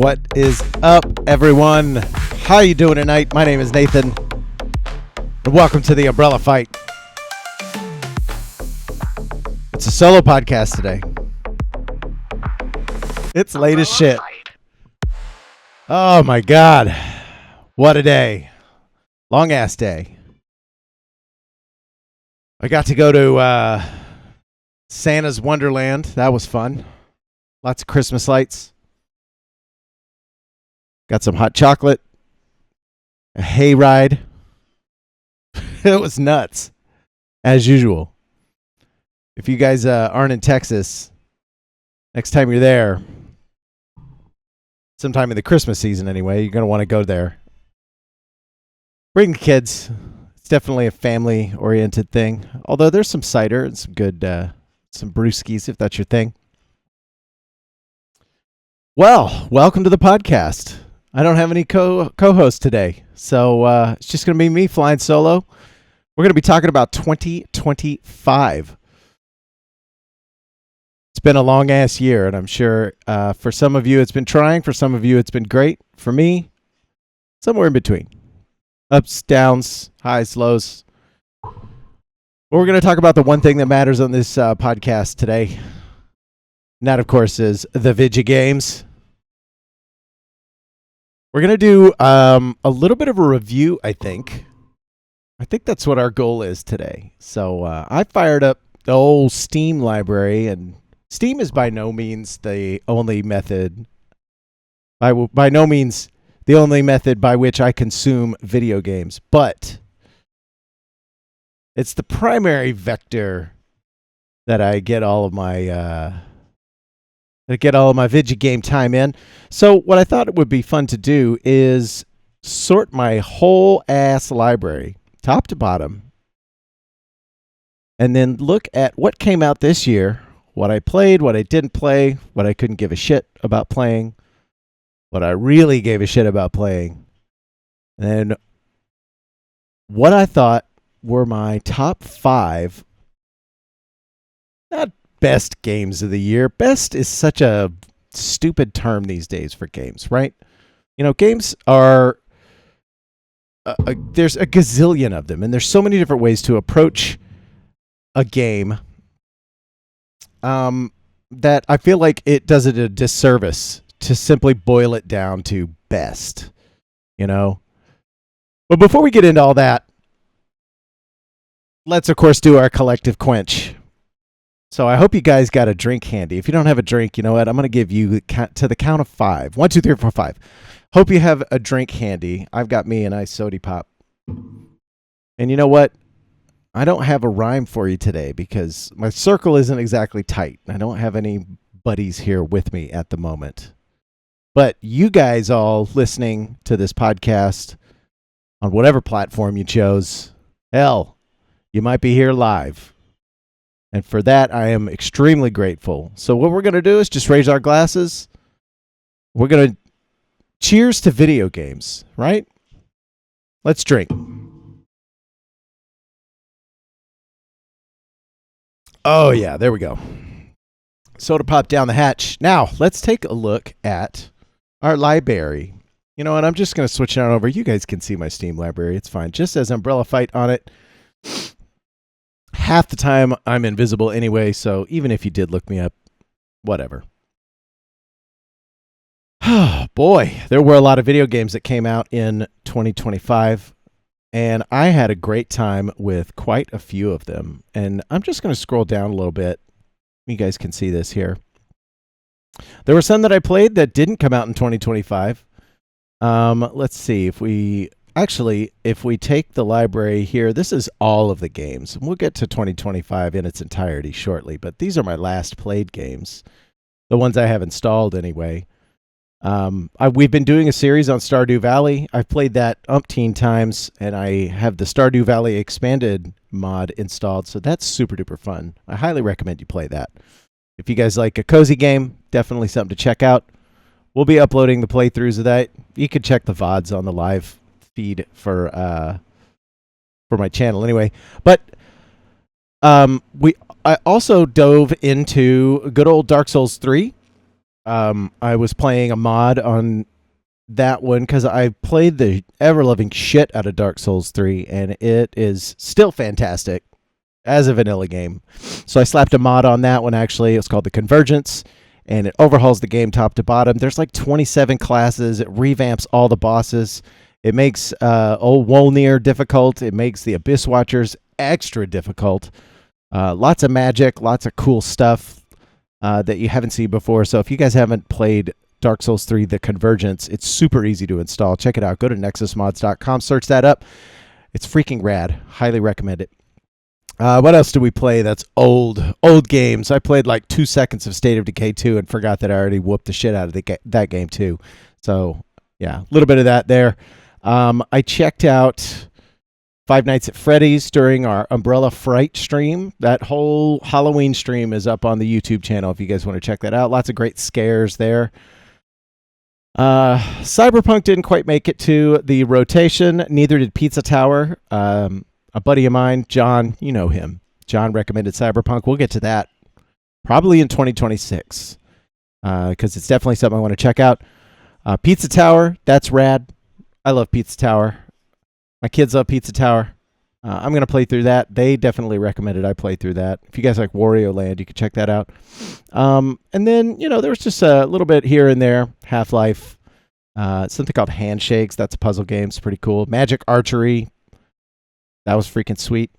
What is up, everyone? How you doing tonight? My name is Nathan, and welcome to the Umbrella Fight. It's a solo podcast today. It's late as shit. Oh my god. What a day. Long ass day. I got to go to Santa's Wonderland. That was fun. Lots of Christmas lights. Got some hot chocolate. A hayride. It was nuts. As usual. If you guys aren't in Texas, next time you're there, sometime in the Christmas season anyway, you're going to want to go there. Bring the kids. It's definitely a family-oriented thing. Although there's some cider and some good, some brewskis if that's your thing. Well, welcome to the podcast. I don't have any co-hosts today, so it's just going to be me flying solo. We're going to be talking about 2025. It's been a long-ass year, and I'm sure for some of you it's been trying. For some of you it's been great. For me, somewhere in between. Ups, downs, highs, lows. But we're going to talk about the one thing that matters on this podcast today. And that, of course, is the video games. We're going to do a little bit of a review, I think. I think that's what our goal is today. So I fired up the old Steam library, and Steam is by no means the only method, by no means the only method by which I consume video games, but it's the primary vector that I get all of my video game time in. So what I thought it would be fun to do is sort my whole ass library, top to bottom, and then look at what came out this year, what I played, what I didn't play, what I couldn't give a shit about playing, what I really gave a shit about playing, and then what I thought were my top 5, not best games of the year. Best is such a stupid term these days for games, right? You know, games are, there's a gazillion of them, and there's so many different ways to approach a game that I feel like it does it a disservice to simply boil it down to best, you know? But before we get into all that, let's, of course, do our collective quench. So I hope you guys got a drink handy. If you don't have a drink, you know what? I'm going to give you to the count of 5. 1, 2, 3, 4, 5. Hope you have a drink handy. I've got me an ice soda pop. And you know what? I don't have a rhyme for you today because my circle isn't exactly tight. I don't have any buddies here with me at the moment. But you guys all listening to this podcast on whatever platform you chose, hell, you might be here live. And for that, I am extremely grateful. So what we're going to do is just raise our glasses. We're going to cheers to video games, right? Let's drink. Oh, yeah, there we go. Soda pop down the hatch. Now, let's take a look at our library. You know what? I'm just going to switch it on over. You guys can see my Steam library. It's fine. Just as Umbrella Fight on it. Half the time, I'm invisible anyway, so even if you did look me up, whatever. Oh, boy, there were a lot of video games that came out in 2025, and I had a great time with quite a few of them. And I'm just going to scroll down a little bit. You guys can see this here. There were some that I played that didn't come out in 2025. Let's see if we take the library here, this is all of the games. We'll get to 2025 in its entirety shortly, but these are my last played games, the ones I have installed anyway. We've been doing a series on Stardew Valley. I've played that umpteen times, and I have the Stardew Valley expanded mod installed, so that's super duper fun. I highly recommend you play that. If you guys like a cozy game, definitely something to check out. We'll be uploading the playthroughs of that. You can check the VODs on the live feed for my channel anyway. But I also dove into good old Dark Souls 3. I was playing a mod on that one because I played the ever loving shit out of Dark Souls 3, and it is still fantastic as a vanilla game. So I slapped a mod on that one actually. It's called the Convergence, and it overhauls the game top to bottom. There's like 27 classes. It revamps all the bosses. It makes old Wolnir difficult. It makes the Abyss Watchers extra difficult. Lots of magic, lots of cool stuff that you haven't seen before. So if you guys haven't played Dark Souls 3 The Convergence, it's super easy to install. Check it out. Go to nexusmods.com, search that up. It's freaking rad. Highly recommend it. What else do we play that's old games? I played like 2 seconds of State of Decay 2 and forgot that I already whooped the shit out of that game too. So yeah, a little bit of that there. I checked out Five Nights at Freddy's during our Umbrella Fright stream. That whole Halloween stream is up on the YouTube channel if you guys want to check that out. Lots of great scares there. Cyberpunk didn't quite make it to the rotation. Neither did Pizza Tower. A buddy of mine, John, you know him. John recommended Cyberpunk. We'll get to that probably in 2026 because it's definitely something I want to check out. Pizza Tower, that's rad. I love Pizza Tower. My kids love Pizza Tower. I'm going to play through that. They definitely recommended I play through that. If you guys like Wario Land, you can check that out. And then, there was just a little bit here and there. Half-Life. Something called Handshakes. That's a puzzle game. It's pretty cool. Magic Archery. That was freaking sweet.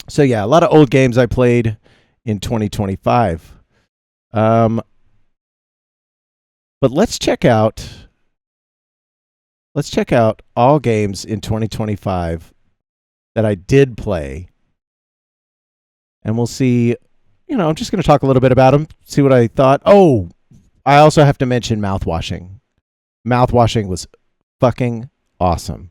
So, yeah, a lot of old games I played in 2025. But let's check out all games in 2025 that I did play. And we'll see, I'm just going to talk a little bit about them, see what I thought. Oh, I also have to mention Mouthwashing. Mouthwashing was fucking awesome.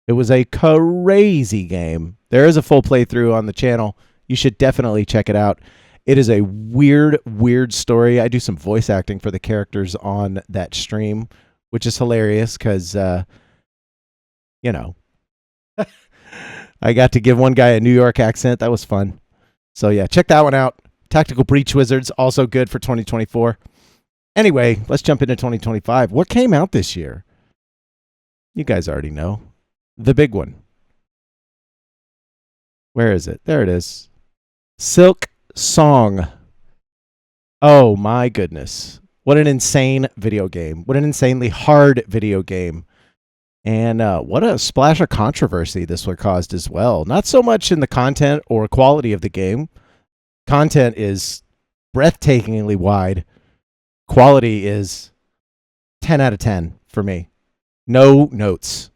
It was a crazy game. There is a full playthrough on the channel. You should definitely check it out. It is a weird story. I do some voice acting for the characters on that stream, which is hilarious because, I got to give one guy a New York accent. That was fun. So, yeah, check that one out. Tactical Breach Wizards, also good for 2024. Anyway, let's jump into 2025. What came out this year? You guys already know. The big one. Where is it? There it is. Silk Song. Oh, my goodness. What an insane video game. What an insanely hard video game. And what a splash of controversy this one caused as well. Not so much in the content or quality of the game. Content is breathtakingly wide. Quality is 10 out of 10 for me. No notes.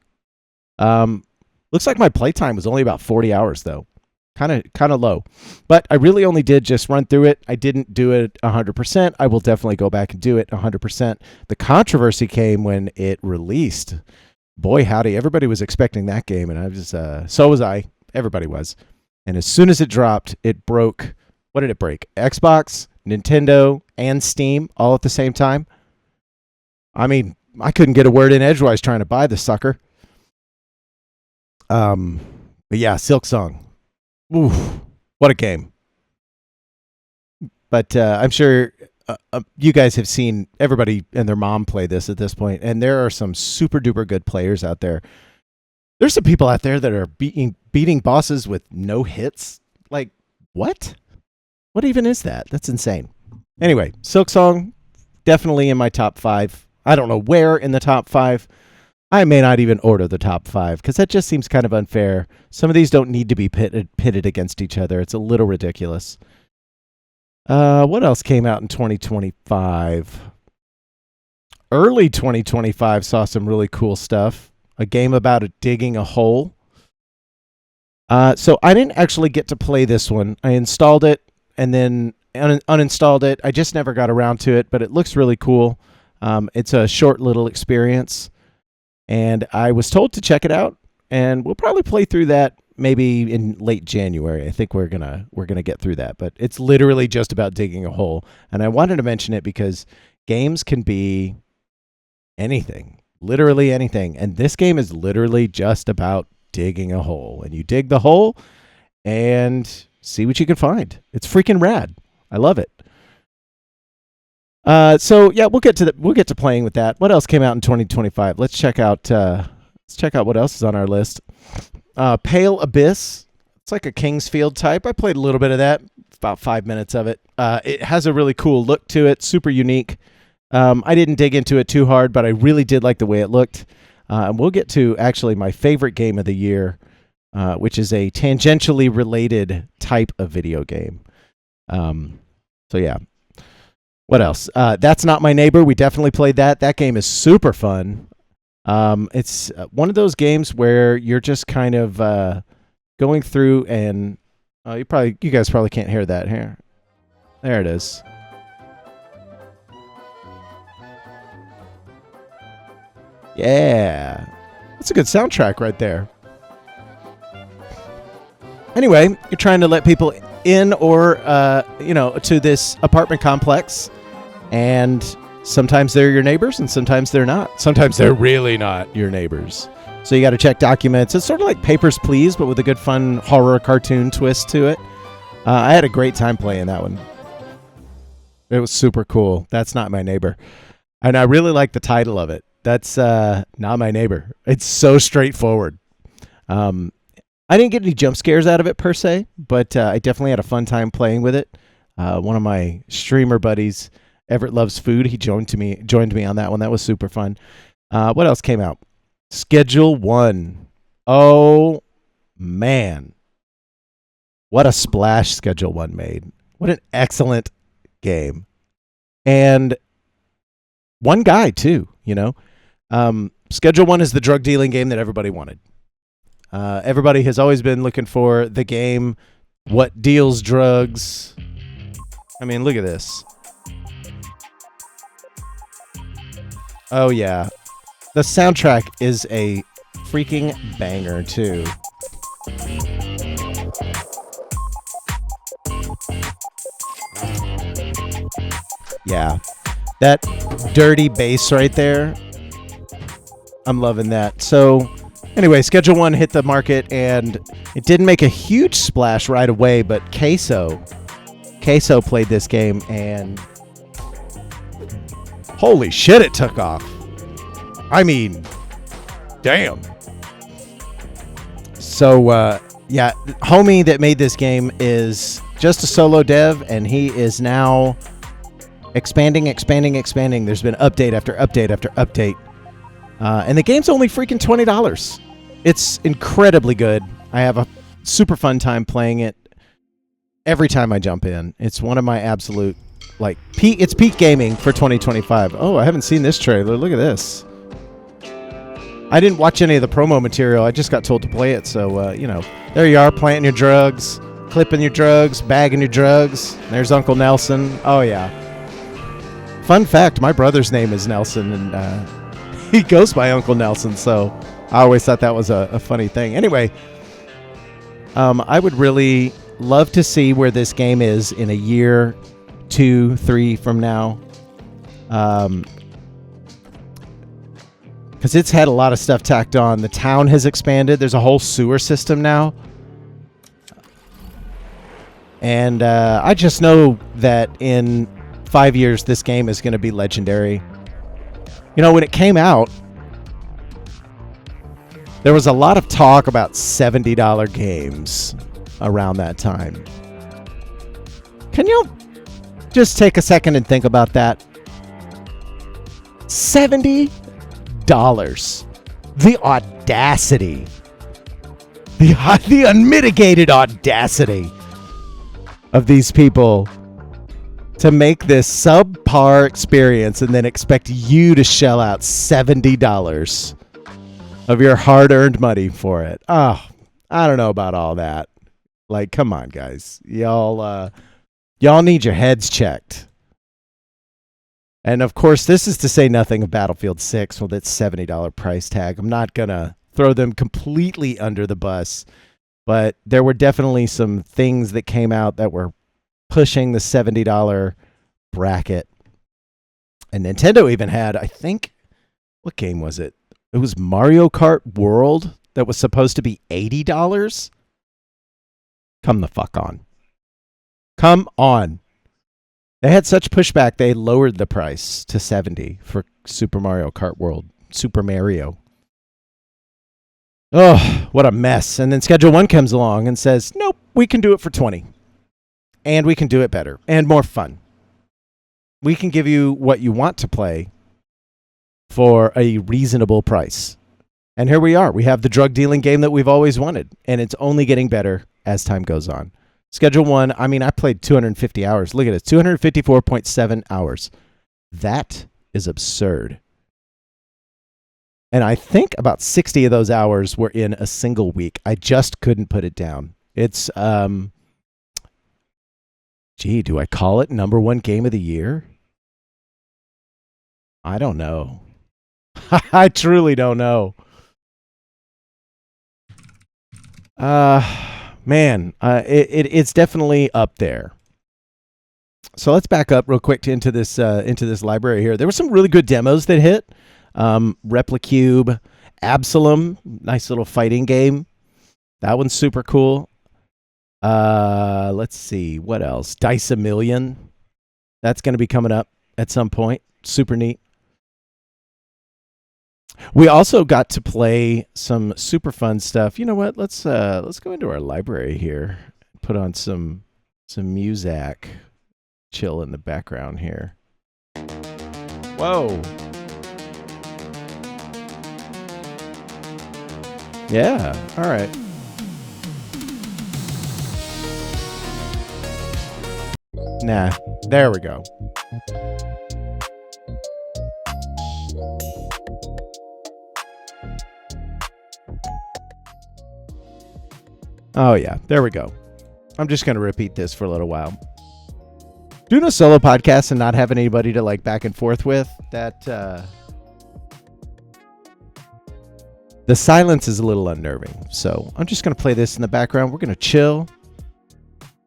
Looks like my playtime was only about 40 hours, though. Kind of low. But I really only did just run through it. I didn't do it 100%. I will definitely go back and do it 100%. The controversy came when it released. Boy, howdy. Everybody was expecting that game, and I was so was I. Everybody was. And as soon as it dropped, it broke. What did it break? Xbox, Nintendo, and Steam all at the same time? I mean, I couldn't get a word in edgewise trying to buy the sucker. But yeah, Silk Song. Oof, what a game. But I'm sure you guys have seen everybody and their mom play this at this point, and there are some super duper good players out there. There's some people out there that are beating bosses with no hits. Like, what? What even is that? That's insane. Anyway, Silk Song, definitely in my top 5. I don't know where in the top 5. I may not even order the top 5 because that just seems kind of unfair. Some of these don't need to be pitted against each other. It's a little ridiculous. What else came out in 2025? Early 2025 saw some really cool stuff. A game about digging a hole. So I didn't actually get to play this one. I installed it and then uninstalled it. I just never got around to it, but it looks really cool. It's a short little experience. And I was told to check it out, and we'll probably play through that maybe in late January. I think we're gonna get through that. But it's literally just about digging a hole. And I wanted to mention it because games can be anything, literally anything. And this game is literally just about digging a hole. And you dig the hole and see what you can find. It's freaking rad. I love it. So yeah, we'll get to playing with that. What else came out in 2025? Let's check out what else is on our list. Pale Abyss. It's like a Kingsfield type. I played a little bit of that, about 5 minutes of it. It has a really cool look to it, super unique. I didn't dig into it too hard, but I really did like the way it looked. And we'll get to actually my favorite game of the year, which is a tangentially related type of video game. So yeah. What else? That's Not My Neighbor. We definitely played that. That game is super fun. It's one of those games where you're just kind of going through and you guys probably can't hear that here. There it is. Yeah. That's a good soundtrack right there. Anyway, you're trying to let people in or to this apartment complex, and sometimes they're your neighbors and sometimes they're not. Sometimes they're really not your neighbors. So you got to check documents. It's sort of like Papers, Please, but with a good fun horror cartoon twist to it. I had a great time playing that one. It was super cool. That's Not My Neighbor. And I really like the title of it. That's Not My Neighbor. It's so straightforward. I didn't get any jump scares out of it per se, but I definitely had a fun time playing with it. One of my streamer buddies, Everett Loves Food, he joined me on that one. That was super fun. What else came out? Schedule 1. Oh, man. What a splash Schedule 1 made. What an excellent game. And one guy, too, Schedule 1 is the drug dealing game that everybody wanted. Everybody has always been looking for the game, what deals drugs. I mean, look at this. Oh, yeah. The soundtrack is a freaking banger, too. Yeah. That dirty bass right there. I'm loving that. So, anyway, Schedule 1 hit the market, and it didn't make a huge splash right away, but Queso played this game, and holy shit, it took off. I mean, damn. So, yeah, homie that made this game is just a solo dev, and he is now expanding. There's been update after update after update. And the game's only freaking $20. It's incredibly good. I have a super fun time playing it every time I jump in. It's one of my absolute, it's peak gaming for 2025. Oh, I haven't seen this trailer. Look at this. I didn't watch any of the promo material. I just got told to play it. So, there you are, planting your drugs, clipping your drugs, bagging your drugs. There's Uncle Nelson. Oh, yeah. Fun fact, my brother's name is Nelson, and he goes by Uncle Nelson, so I always thought that was a funny thing. Anyway, I would really love to see where this game is in a year, 2, 3 from now. Because it's had a lot of stuff tacked on. The town has expanded. There's a whole sewer system now. And I just know that in 5 years, this game is going to be legendary. When it came out, there was a lot of talk about $70 games around that time. Can you just take a second and think about that? $70. The audacity. The unmitigated audacity of these people to make this subpar experience and then expect you to shell out $70 of your hard-earned money for it. Oh, I don't know about all that. Come on, guys. Y'all need your heads checked. And, of course, this is to say nothing of Battlefield 6 with its $70 price tag. I'm not going to throw them completely under the bus, but there were definitely some things that came out that were pushing the $70 bracket. And Nintendo even had, I think, what game was it? It was Mario Kart World that was supposed to be $80. Come the fuck on. Come on. They had such pushback, they lowered the price to $70 for Super Mario Kart World. Super Mario. Oh, what a mess. And then Schedule 1 comes along and says, nope, we can do it for $20. And we can do it better and more fun. We can give you what you want to play for a reasonable price. And here we are. We have the drug dealing game that we've always wanted. And it's only getting better as time goes on. Schedule 1, I mean, I played 250 hours. Look at it, 254.7 hours. That is absurd. And I think about 60 of those hours were in a single week. I just couldn't put it down. It's, do I call it number one game of the year? I don't know. I truly don't know. It's definitely up there. So let's back up real quick into this library here. There were some really good demos that hit. Replicube, Absalom, nice little fighting game. That one's super cool. Let's see, what else? Dice a Million. That's going to be coming up at some point. Super neat. We also got to play some super fun stuff. You know what? Let's go into our library here. Put on some music. Chill in the background here. Whoa. Yeah. All right. Nah. There we go. Oh, yeah. There we go. I'm just going to repeat this for a little while. Doing a solo podcast and not having anybody to like back and forth with, that the silence is a little unnerving. So I'm just going to play this in the background. We're going to chill.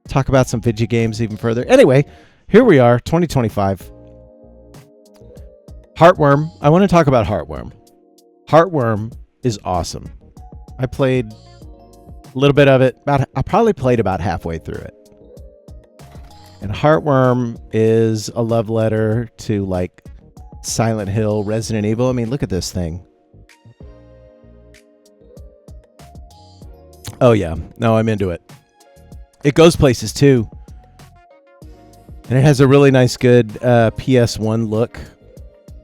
Talk about some video games even further. Anyway, here we are, 2025. Heartworm. I want to talk about Heartworm. Heartworm is awesome. I played a little bit of it. I probably played about halfway through it. And Heartworm is a love letter to like Silent Hill, Resident Evil. I mean, look at this thing. Oh yeah, no, I'm into it. It goes places too. And it has a really nice, good PS1 look.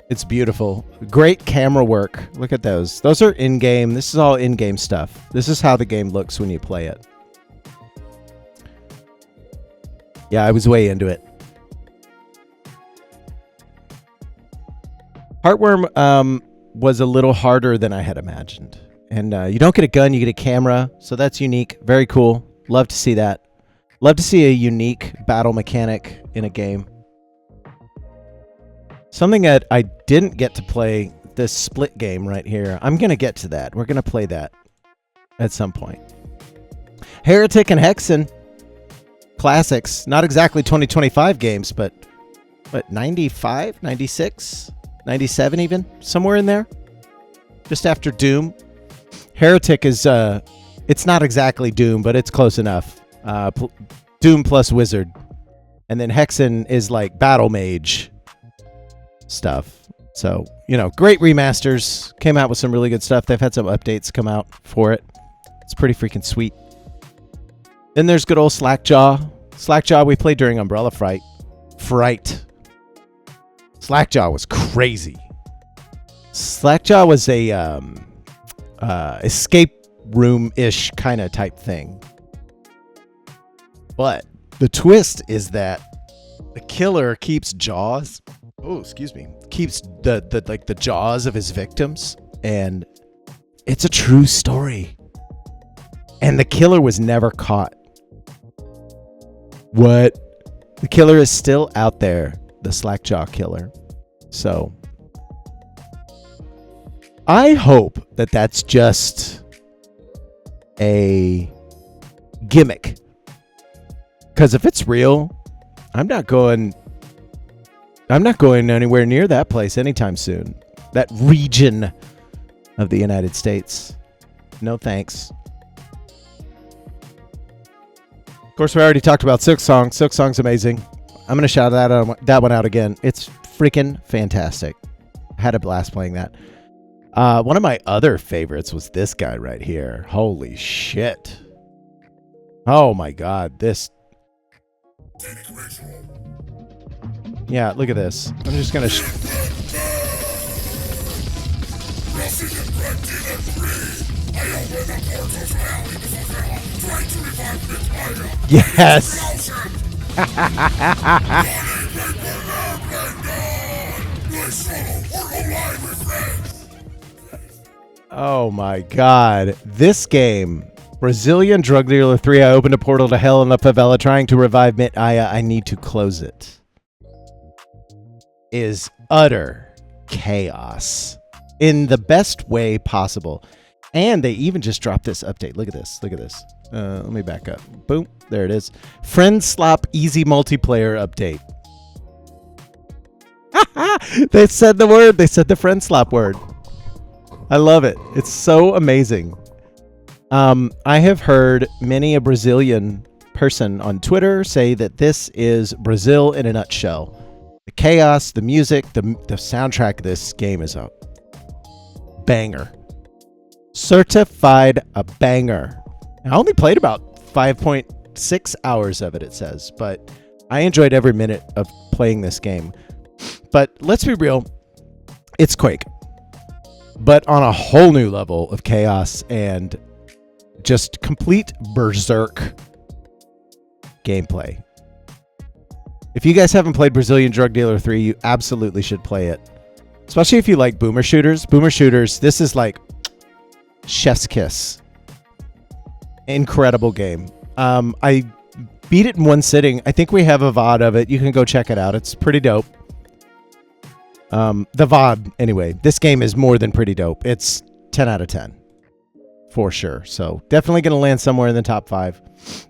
It's beautiful. Great camera work. Look at those. Those are in-game. This is all in-game stuff. This is how the game looks when you play it. Yeah, I was way into it. Heartworm was a little harder than I had imagined. And you don't get a gun, you get a camera. So that's unique. Very cool. Love to see that. Love to see a unique battle mechanic in a game. Something that I didn't get to play, this split game right here. I'm going to get to that. We're going to play that at some point. Heretic and Hexen. Classics. Not exactly 2025 games, but 95, 96, 97 even? Somewhere in there? Just after Doom. Heretic is, it's not exactly Doom, but it's close enough. Doom plus Wizard. And then Hexen is like Battle Mage stuff. So, you know, great remasters. Came out with some really good stuff. They've had some updates come out for it. It's pretty freaking sweet. Then there's good old Slackjaw. Slackjaw we played during Umbrella Fright. Slackjaw was crazy. Slackjaw was a escape room-ish kind of type thing. But the twist is that the killer keeps jaws. Oh, excuse me. Keeps the jaws of his victims, and it's a true story. And the killer was never caught. What? The killer is still out there, the Slackjaw killer. So I hope that that's just a gimmick. Because if it's real, I'm not going anywhere near that place anytime soon. That region of the United States. No thanks. Of course, we already talked about Silksong. Silksong's amazing. I'm gonna shout that one out again. It's freaking fantastic. I had a blast playing that. One of my other favorites was this guy right here. Holy shit! Oh my god, this. Yeah, look at this. I'm just gonna. Yes. Oh my god. This game, Brazilian Drug Dealer 3, I opened a portal to hell in the favela trying to revive Mint Aya. I need to close it. Is utter chaos in the best way possible. And they even just dropped this update. Look at this. Look at this. Let me back up. Boom. There it is. Friend Slop Easy Multiplayer Update. They said the word. They said the Friend Slop word. I love it. It's so amazing. I have heard many a Brazilian person on Twitter say that this is Brazil in a nutshell. The chaos, the music, the soundtrack of this game is a banger. Certified a banger. I only played about 5.6 hours of it, it says, but I enjoyed every minute of playing this game. But let's be real, it's Quake, but on a whole new level of chaos and just complete berserk gameplay. If you guys haven't played Brazilian Drug Dealer 3, you absolutely should play it. Especially if you like boomer shooters. Boomer shooters, this is like chef's kiss. Incredible game. I beat it in one sitting. I think we have a VOD of it. You can go check it out. It's pretty dope. The VOD, anyway. This game is more than pretty dope. It's 10 out of 10. For sure. So definitely going to land somewhere in the top 5.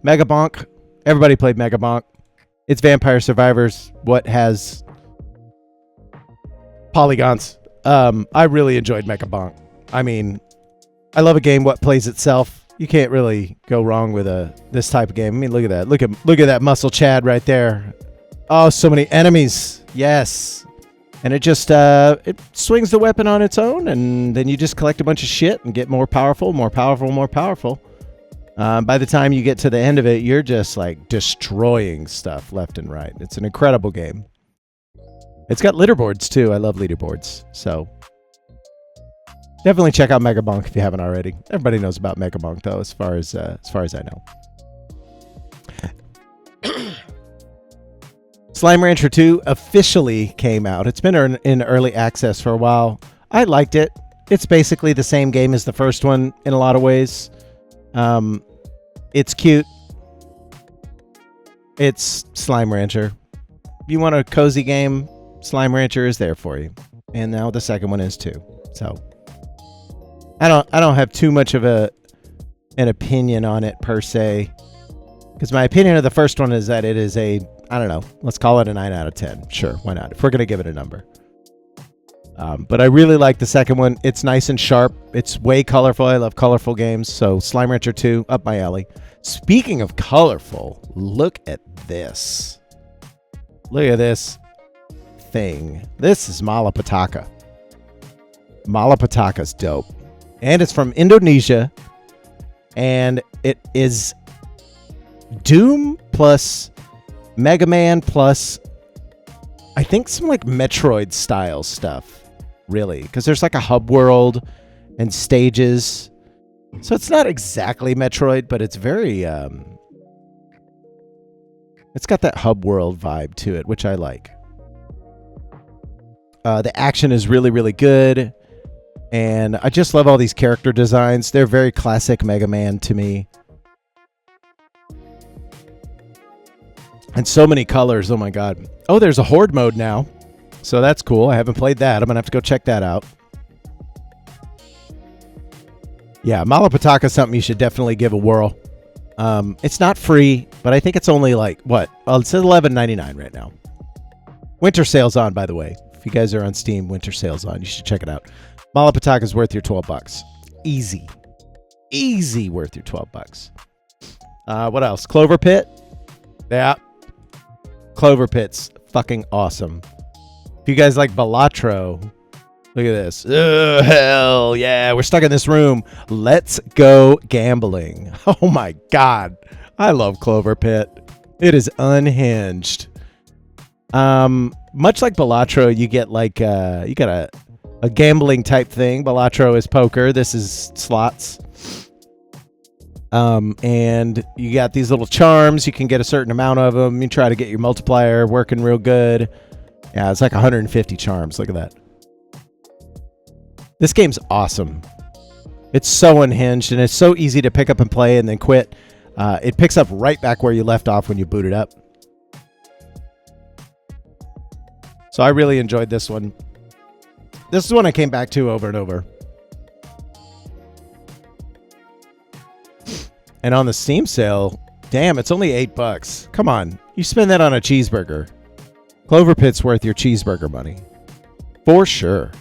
Mega Bonk. Everybody played Mega Bonk. It's Vampire Survivors. What has polygons. I really enjoyed Mega Bonk. I mean, I love a game what plays itself. You can't really go wrong with this type of game. I mean, look at that. Look at that muscle Chad right there. Oh, so many enemies. Yes. And it just it swings the weapon on its own, and then you just collect a bunch of shit and get more powerful, more powerful, more powerful. By the time you get to the end of it, you're just like destroying stuff left and right. It's an incredible game. It's got leaderboards too. I love leaderboards. So definitely check out Mega Bonk if you haven't already. Everybody knows about Mega Bonk though, as far as I know. Slime Rancher 2 officially came out. It's been in early access for a while. I liked it. It's basically the same game as the first one in a lot of ways. It's cute. It's Slime Rancher. You want a cozy game? Slime Rancher is there for you. And now the second one is too. So I don't have too much of an opinion on it per se. Because my opinion of the first one is that it is I don't know, let's call it a 9 out of 10. Sure, why not? If we're going to give it a number. But I really like the second one. It's nice and sharp. It's way colorful. I love colorful games. So Slime Rancher 2, up my alley. Speaking of colorful, look at this. Look at this thing. This is Malapetaka. Malapetaka's dope. And it's from Indonesia. And it is Doom plus Mega Man plus, I think, some like Metroid style stuff. Really, because there's like a hub world and stages, so it's not exactly Metroid, but it's very it's got that hub world vibe to it, which I like. The action is really, really good, and I just love all these character designs. They're very classic Mega Man to me, and so many colors. Oh my god. Oh, there's a horde mode now. So that's cool. I haven't played that. I'm going to have to go check that out. Yeah, Malapetaka is something you should definitely give a whirl. It's not free, but I think it's only like, what? Well, it says $11.99 right now. Winter sale's on, by the way. If you guys are on Steam, winter sale's on. You should check it out. Malapetaka is worth your $12. Easy. Easy worth your $12. What else? Clover Pit. Yeah. Clover Pit's fucking awesome. If you guys like Balatro, look at this. Oh, hell yeah. We're stuck in this room. Let's go gambling. Oh my God. I love Clover Pit. It is unhinged. Much like Balatro, you get like you got a gambling type thing. Balatro is poker. This is slots. And you got these little charms. You can get a certain amount of them. You try to get your multiplier working real good. Yeah, it's like 150 charms. Look at that. This game's awesome. It's so unhinged, and it's so easy to pick up and play and then quit. It picks up right back where you left off when you boot it up. So I really enjoyed this one. This is one I came back to over and over. And on the Steam sale, damn, it's only $8. Come on. You spend that on a cheeseburger. Clover Pit's worth your cheeseburger money. For sure.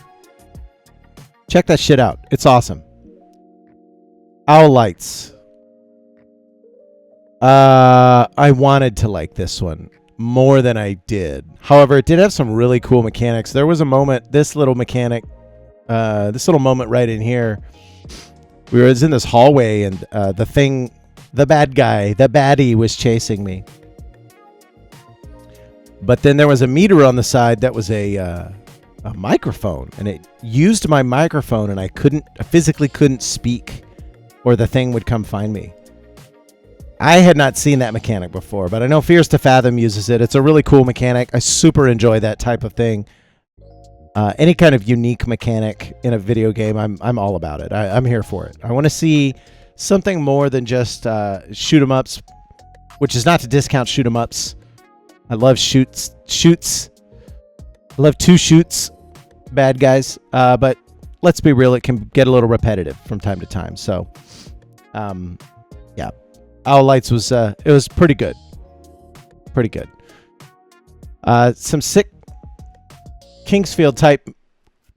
Check that shit out. It's awesome. Owl Lights. I wanted to like this one more than I did. However, it did have some really cool mechanics. There was a moment, this little moment right in here. We were in this hallway, and the bad guy, the baddie, was chasing me. But then there was a meter on the side that was a microphone, and it used my microphone, and I physically couldn't speak, or the thing would come find me. I had not seen that mechanic before, but I know Fears to Fathom uses it. It's a really cool mechanic. I super enjoy that type of thing. Any kind of unique mechanic in a video game, I'm all about it. I'm here for it. I want to see something more than just shoot 'em ups, which is not to discount shoot 'em ups. I love shoots. I love two shoots, bad guys. But let's be real, it can get a little repetitive from time to time. So, yeah, Owl Lights was it was pretty good. Pretty good. Some sick Kingsfield type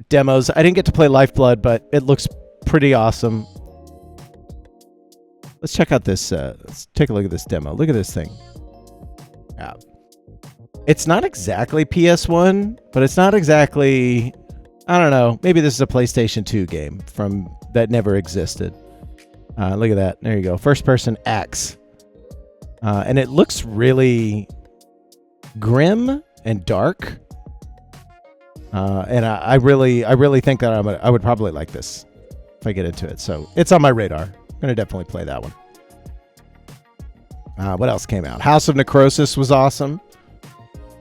demos. I didn't get to play Lifeblood, but it looks pretty awesome. Let's check out this. Let's take a look at this demo. Look at this thing. Yeah. It's not exactly PS1, but it's not exactly, I don't know. Maybe this is a PlayStation 2 game from that never existed. Look at that. There you go. First person axe. And it looks really grim and dark. And I really think that I would probably like this if I get into it. So it's on my radar. I'm going to definitely play that one. What else came out? House of Necrosis was awesome.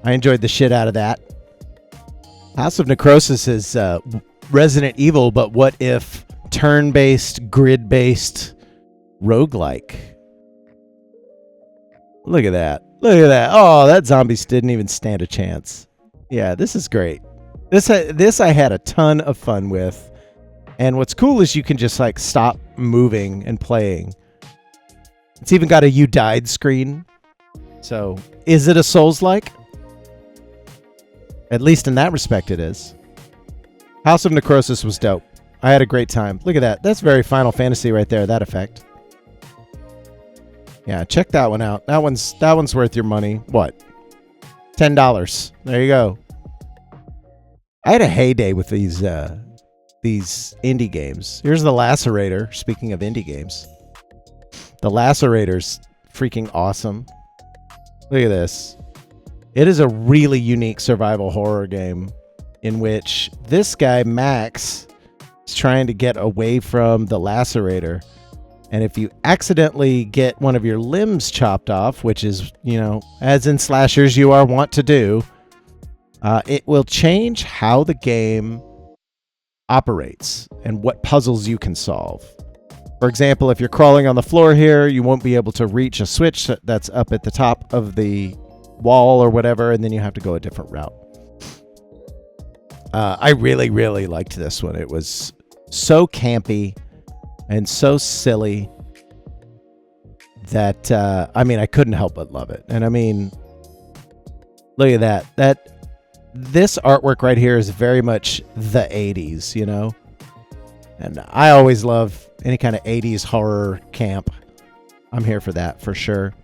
I enjoyed the shit out of that. House of Necrosis is Resident Evil, but what if turn-based, grid-based roguelike? Look at that. Look at that. Oh, that zombies didn't even stand a chance. Yeah, this is great. This I had a ton of fun with. And what's cool is you can just like stop moving and playing. It's even got a you died screen. So, is it a Souls-like? At least in that respect it is. House of Necrosis was dope. I had a great time. Look at that. That's very Final Fantasy right there, that effect. Yeah, check that one out. That one's worth your money. What? $10. There you go. I had a heyday with these indie games. Here's the Lacerator. Speaking of indie games, the Lacerator's freaking awesome. Look at this. It is a really unique survival horror game in which this guy Max is trying to get away from the Lacerator, and if you accidentally get one of your limbs chopped off, which is, you know, as in slashers you are wont to do, it will change how the game operates and what puzzles you can solve. For example, if you're crawling on the floor here, you won't be able to reach a switch that's up at the top of the wall or whatever, and then you have to go a different route. I really, really liked this one. It was so campy and so silly that, I mean, I couldn't help but love it. And I mean, look at that. This artwork right here is very much the 80s, you know? And I always love any kind of 80s horror camp. I'm here for that, for sure.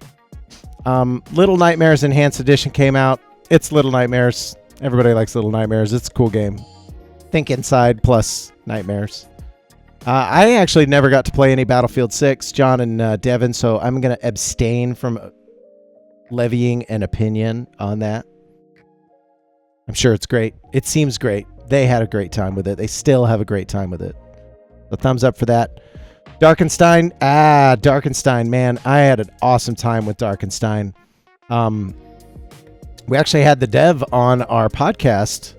Little Nightmares Enhanced Edition came out. It's Little Nightmares. Everybody likes Little Nightmares. It's a cool game. Think Inside plus Nightmares. I actually never got to play any Battlefield 6, John and Devin, so I'm going to abstain from levying an opinion on that. I'm sure it's great. It seems great. They had a great time with it. They still have a great time with it. So thumbs up for that. Darkenstein. Darkenstein, man. I had an awesome time with Darkenstein. We actually had the dev on our podcast.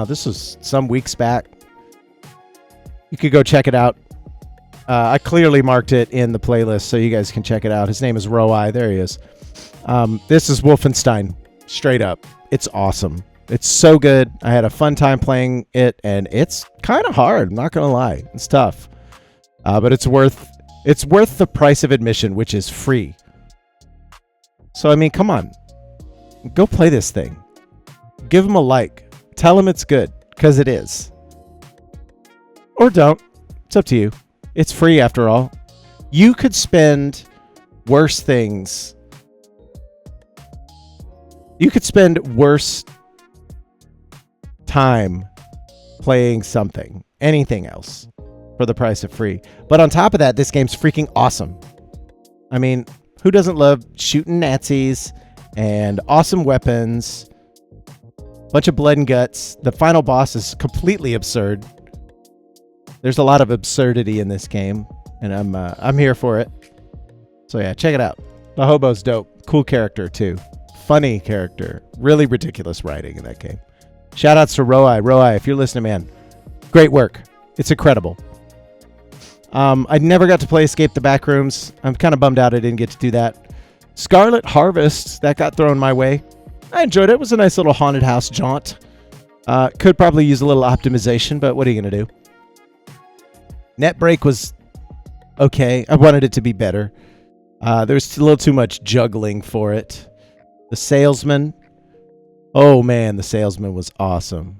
This was some weeks back. You could go check it out. I clearly marked it in the playlist so you guys can check it out. His name is Roi. There he is. This is Wolfenstein. Straight up. It's awesome. It's so good. I had a fun time playing it, and it's kind of hard. I'm not going to lie. It's tough. But it's worth the price of admission, which is free. So, I mean, come on. Go play this thing. Give him a like. Tell him it's good, because it is. Or don't. It's up to you. It's free after all. You could spend worse things. You could spend worse time playing something, anything else, for the price of free. But on top of that, this game's freaking awesome. I mean, who doesn't love shooting Nazis and awesome weapons, bunch of blood and guts? The final boss is completely absurd. There's a lot of absurdity in this game, and I'm here for it. So yeah, check it out. The hobo's dope. Cool character too. Funny character. Really ridiculous writing in that game. Shout outs to Roi. Roi, if you're listening, man, great work. It's incredible. I never got to play Escape the Backrooms. I'm kind of bummed out I didn't get to do that. Scarlet Harvest, that got thrown my way. I enjoyed it. It was a nice little haunted house jaunt. Could probably use a little optimization, but what are you going to do? Netbreak was okay. I wanted it to be better. There's a little too much juggling for it. The Salesman. Oh, man, The Salesman was awesome.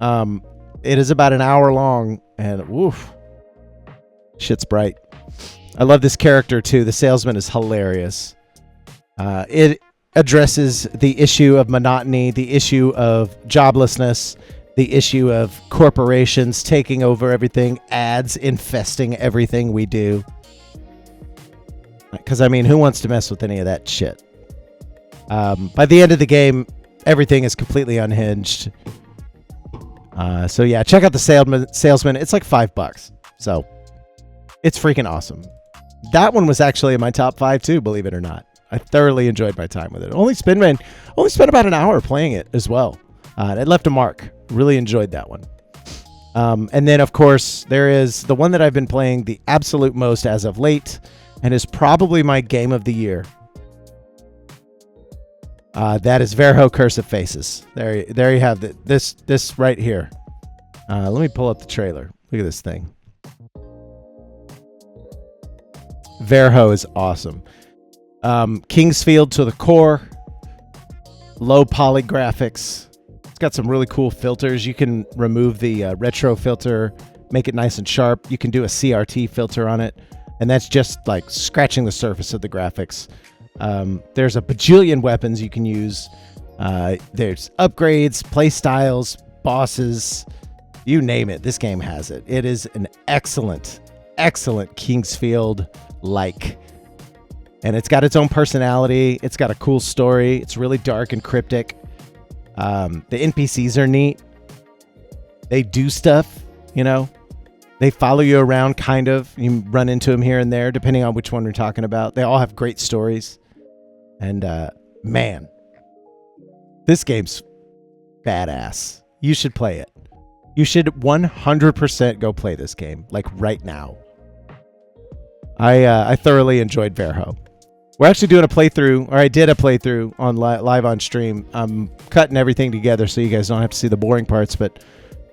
It is about an hour long, and woof. Shit's bright. I love this character, too. The Salesman is hilarious. It addresses the issue of monotony, the issue of joblessness, the issue of corporations taking over everything, ads infesting everything we do. Because, I mean, who wants to mess with any of that shit? By the end of the game, everything is completely unhinged. So, yeah, check out The Salesman. It's like $5. So, it's freaking awesome. That one was actually in my top 5, too, believe it or not. I thoroughly enjoyed my time with it. Only spent about an hour playing it as well. It left a mark. Really enjoyed that one. And then, of course, there is the one that I've been playing the absolute most as of late, and is probably my game of the year. That is Verho Curse of Faces. There you have it. This right here. Let me pull up the trailer. Look at this thing. Verho is awesome. Kingsfield to the core. Low poly graphics. It's got some really cool filters. You can remove the retro filter, make it nice and sharp. You can do a CRT filter on it, and that's just like scratching the surface of the graphics. There's a bajillion weapons you can use. There's upgrades, play styles, bosses, you name it. This game has it. It is an excellent Kingsfield-like. And it's got its own personality. It's got a cool story. It's really dark and cryptic. The NPCs are neat. They do stuff, you know. They follow you around, kind of. You run into them here and there, depending on which one we're talking about. They all have great stories. And, man, this game's badass. You should play it. You should 100% go play this game, like right now. I thoroughly enjoyed Verho. We're actually doing a playthrough, or I did a playthrough on live on stream. I'm cutting everything together so you guys don't have to see the boring parts, but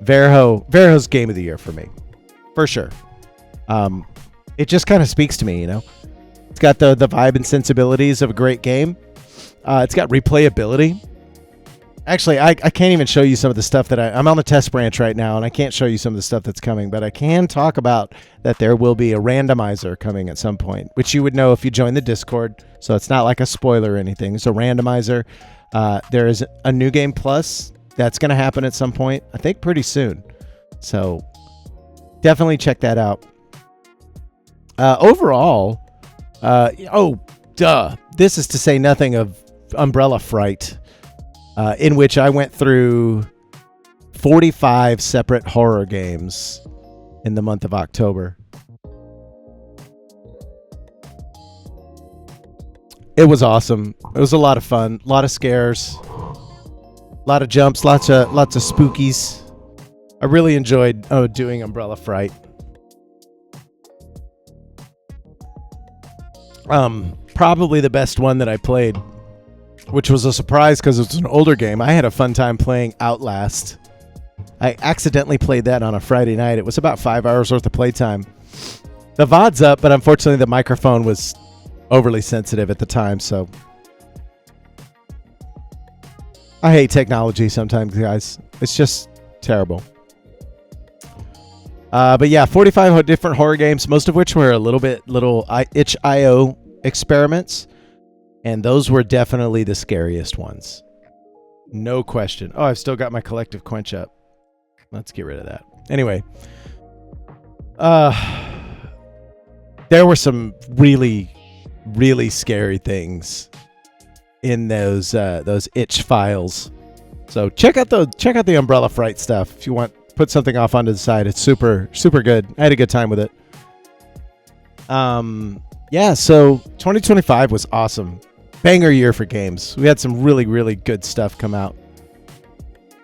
Verho's game of the year for me, for sure. It just kind of speaks to me, you know. It's got the vibe and sensibilities of a great game. It's got replayability. Actually, I can't even show you some of the stuff that I'm on the test branch right now, and I can't show you some of the stuff that's coming, but I can talk about that there will be a randomizer coming at some point, which you would know if you join the Discord, so it's not like a spoiler or anything. It's a randomizer. There is a New Game Plus that's going to happen at some point, I think pretty soon. So definitely check that out. Overall, this is to say nothing of Umbrella Fright. In which I went through 45 separate horror games in the month of October. It was awesome. It was a lot of fun, a lot of scares, a lot of jumps, lots of spookies. I really enjoyed doing Umbrella Fright. Probably the best one that I played, which was a surprise because it's an older game. I had a fun time playing Outlast. I accidentally played that on a Friday night. It was about 5 hours worth of playtime. The VOD's up, but unfortunately the microphone was overly sensitive at the time, so I hate technology sometimes, guys. It's just terrible. But yeah, 45 different horror games, most of which were little itch.io experiments. And those were definitely the scariest ones. No question. Oh, I've still got my collective quench up. Let's get rid of that. Anyway. There were some really, really scary things in those itch files. So check out the Umbrella Fright stuff if you want. Put something off onto the side. It's super, super good. I had a good time with it. Yeah, so 2025 was awesome. Banger year for games. We had some really, really good stuff come out.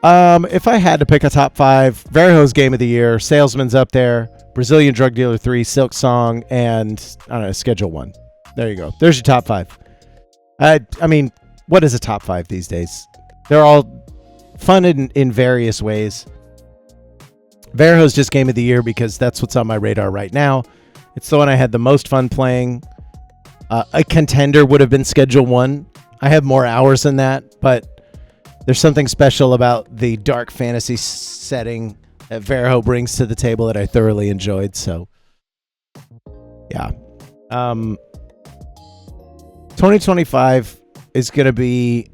If I had to pick a top 5, Veriho's Game of the Year, Salesman's up there, Brazilian Drug Dealer 3, Silk Song, and I don't know, Schedule 1. There you go. There's your top 5. I mean, what is a top 5 these days? They're all fun in various ways. Veriho's just Game of the Year because that's what's on my radar right now. It's the one I had the most fun playing. A contender would have been Schedule 1. I have more hours than that, but there's something special about the dark fantasy setting that Veriho brings to the table that I thoroughly enjoyed. So, yeah. 2025 is going to be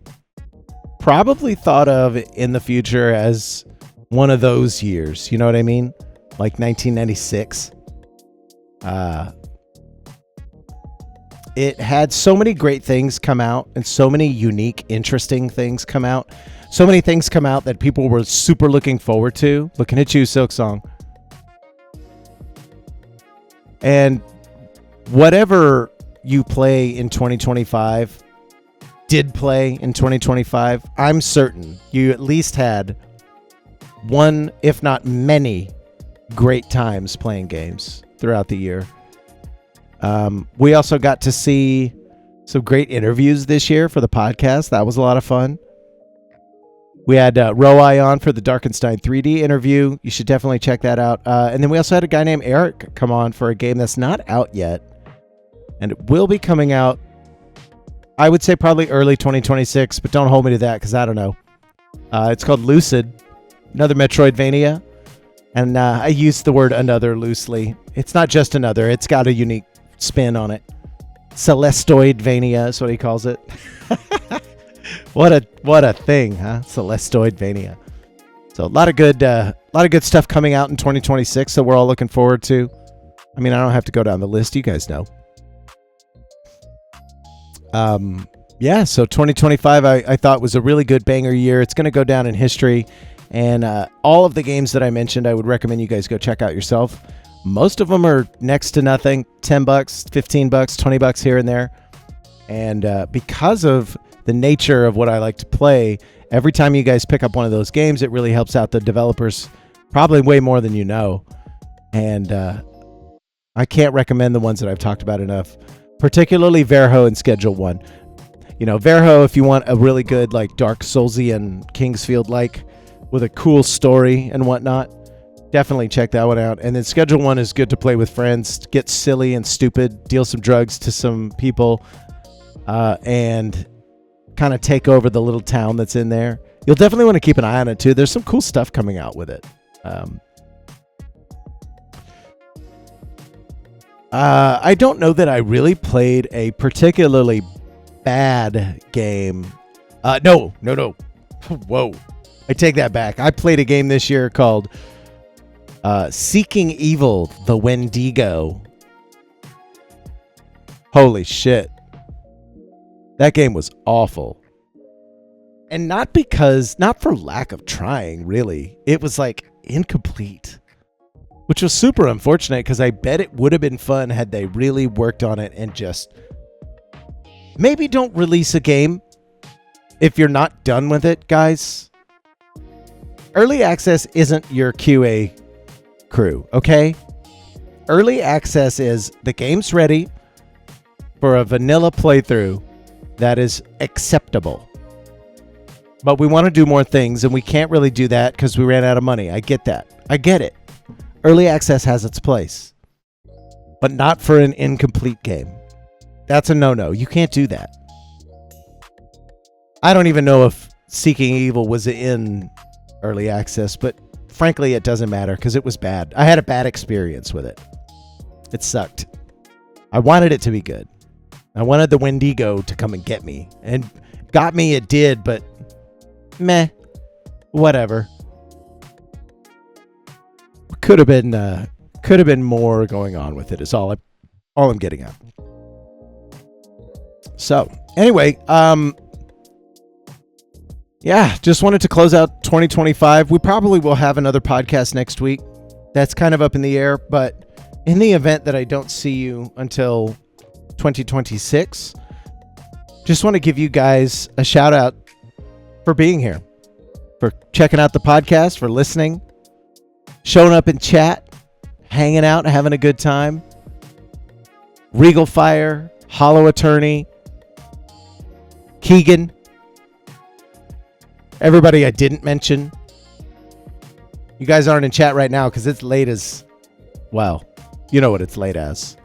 probably thought of in the future as one of those years. You know what I mean? Like 1996. It had so many great things come out and so many unique, interesting things come out. So many things come out that people were super looking forward to. Looking at you, Silk Song. And whatever you play in 2025, did play in 2025, I'm certain you at least had one, if not many, great times playing games throughout the year. We also got to see some great interviews this year for the podcast. That was a lot of fun. We had Roi on for the Darkenstein 3D interview. You should definitely check that out. And then we also had a guy named Eric come on for a game that's not out yet. And it will be coming out, I would say probably early 2026, but don't hold me to that because I don't know. It's called Lucid, another Metroidvania. And I use the word another loosely. It's not just another. It's got a unique spin on it. Celesteoidvania is what he calls it. What a thing, huh? Celesteoidvania. So a lot of good stuff coming out in 2026 that we're all looking forward to. I mean, I don't have to go down the list. You guys know. Yeah, so 2025 I thought was a really good banger year. It's going to go down in history. And all of the games that I mentioned, I would recommend you guys go check out yourself. Most of them are next to nothing, $10, $15, $20 here and there. And because of the nature of what I like to play, every time you guys pick up one of those games, it really helps out the developers probably way more than you know. And I can't recommend the ones that I've talked about enough, particularly Veriho and Schedule 1. You know, Veriho, if you want a really good, like, Dark Soulsian Kingsfield-like with a cool story and whatnot, definitely check that one out. And then Schedule 1 is good to play with friends, get silly and stupid, deal some drugs to some people, and kind of take over the little town that's in there. You'll definitely want to keep an eye on it too. There's some cool stuff coming out with it. I don't know that I really played a particularly bad game. No. Whoa. I take that back. I played a game this year called Seeking Evil, the Wendigo. Holy shit. That game was awful. And not for lack of trying, really. It was like incomplete. Which was super unfortunate because I bet it would have been fun had they really worked on it and just maybe don't release a game if you're not done with it, guys. Early access isn't your QA crew, okay? Early access is the game's ready for a vanilla playthrough that is acceptable. But we want to do more things, and we can't really do that because we ran out of money. I get that. I get it. Early access has its place, but not for an incomplete game. That's a no-no. You can't do that. I don't even know if Seeking Evil was in early access, but frankly, it doesn't matter because it was bad. I had a bad experience with it. It sucked. I wanted it to be good. I wanted the Wendigo to come and get me, and got me it did, but meh, whatever. Could have been more going on with it. Is all I'm getting at. So anyway, yeah, just wanted to close out 2025. We probably will have another podcast next week. That's kind of up in the air, but in the event that I don't see you until 2026, just want to give you guys a shout out for being here, for checking out the podcast, for listening, showing up in chat, hanging out, having a good time. Regal Fire, Hollow Attorney, Keegan, everybody I didn't mention. You guys aren't in chat right now because it's late as, well, you know what it's late as.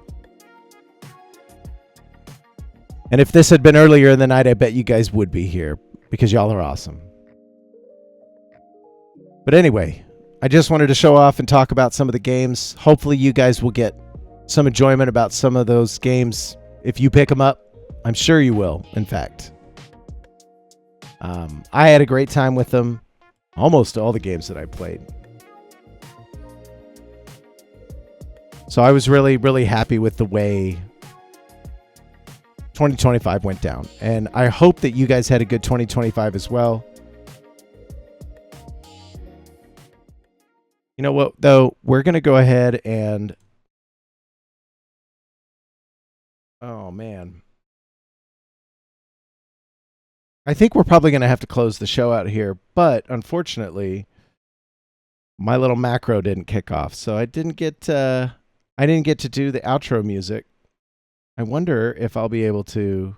And if this had been earlier in the night, I bet you guys would be here because y'all are awesome. But anyway, I just wanted to show off and talk about some of the games. Hopefully you guys will get some enjoyment about some of those games if you pick them up. I'm sure you will, in fact. I had a great time with them. Almost all the games that I played. So I was really, really happy with the way 2025 went down. And I hope that you guys had a good 2025 as well. You know what, though? We're going to go ahead and... Oh, man. I think we're probably going to have to close the show out here. But, unfortunately, my little macro didn't kick off. So I didn't get to do the outro music. I wonder if I'll be able to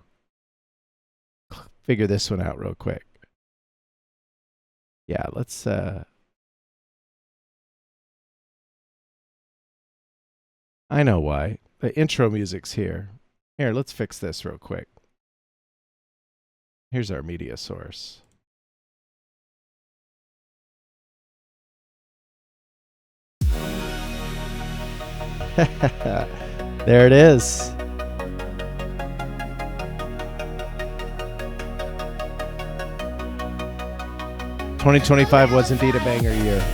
figure this one out real quick. Yeah, let's... I know why. The intro music's here. Here, let's fix this real quick. Here's our media source. There it is. '25 was indeed a banger year.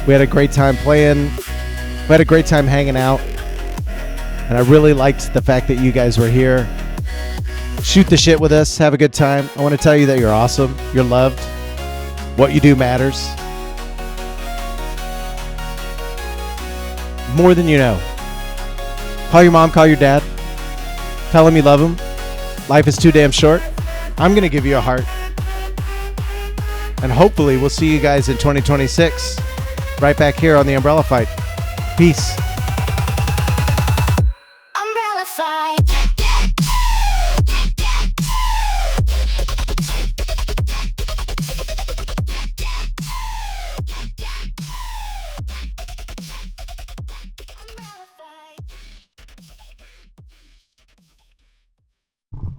We had a great time playing. We had a great time hanging out. And I really liked the fact that you guys were here. Shoot the shit with us. Have a good time. I want to tell you that you're awesome. You're loved. What you do matters. More than you know. Call your mom. Call your dad. Tell them you love them. Life is too damn short. I'm going to give you a heart. And hopefully we'll see you guys in 2026. Right back here on The Umbrella Fight. Peace.